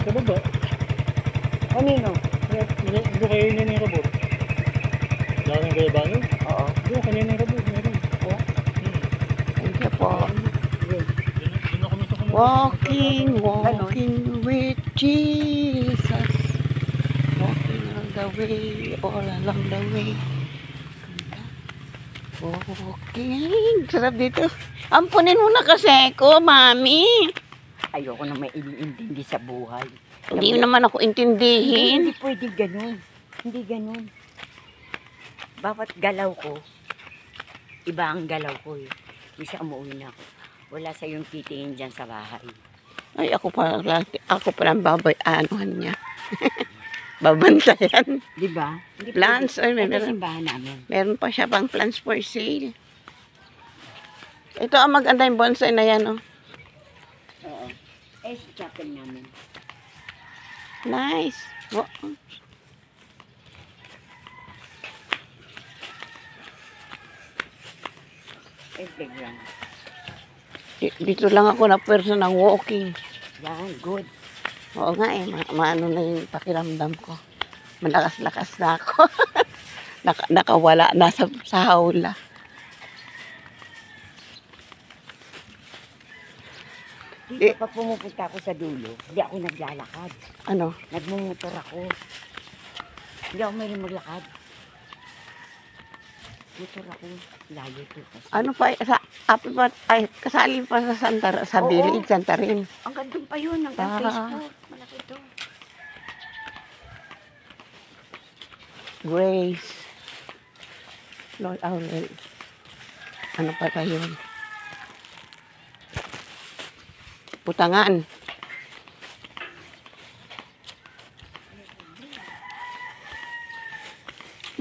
Sa baba. Kanino? Doon kayo yun yung robot. Dami kayo ba nun? Oo. Doon, kanina yung robot. Meron. Oo. Thank you po. Doon ako nito Walking, walking with Jesus. Walking on the way, all along the way. Walking. Sarap dito. Ampunin mo na kasi ako, mami. Ayoko na may iniintindi sa buhay. Hindi naman ako intindihin. Hindi pwede ganun. Hindi ganun. Bawat galaw ko, iba ang galaw ko eh. Misa umuwi na ako. Wala sa yung titingin dyan sa bahay. Ay, ako pa lang anuhan niya. Babantayan. Di ba? Hindi Plants, pwede. ay, Ito meron. simbahan namin. Meron pa siya pang plants for sale. Ito ang maganda yung bonsai na yan, oh. Oo. Eh, sa chapel namin. Nice. Oh. Eh, playground. Dito lang ako na person ng walking. Yan, good. Oo nga eh, maano na yung pakiramdam ko. Malakas-lakas na ako. Nakawala na sa hawla. Dito pag pumupunta ako sa dulo, hindi ako naglalakad. Ano? Nagmumotor ako. Hindi ako may maglakad. Motor ako. Layo to. Kasi. Ano pa, kasali pa sa Oo. Village, Santarin. Ang gandun pa yun, hanggang Facebook. Malaki to. Grace. Lord Aurel. Ano pa tayo? Putangan.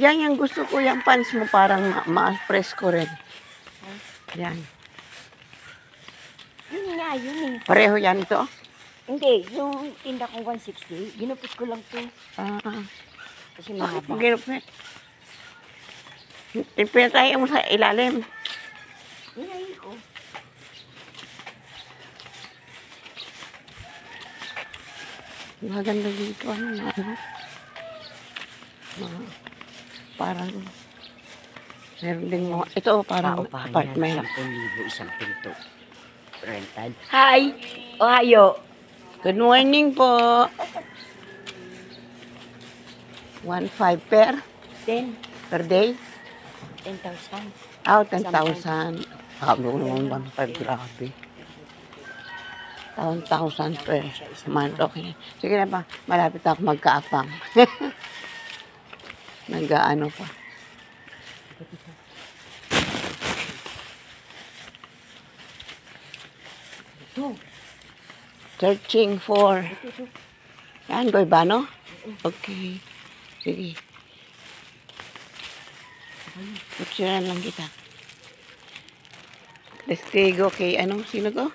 Yan yung gusto ko, yung pants mo parang ma-presko rin. Yan. Yun nga, yun eh. Pareho yan ito. Hindi, yung tinda kong 160, ginupit ko lang to. Kasi mahaba. Ginupit. Pinatay mo sa ilalim. Hinahin ko. Maganda dito. Parang meron din mo. Ito parang apartment. 10,000, isang pinto. Rental. Hi! Ohio! Good morning po. 1.5 10. per day. 10,000. Oh, 10,000. Sabi ko naman 1.5, grabe. 1,000 per month. Okay. Sige na pa. Malapit ako magkaapang. Nag-ano pa. Ito. Searching for... Ito. Yan, Goybano? Okay. Sige. Picturean lang kita. Testigo kay ano? Sino ko?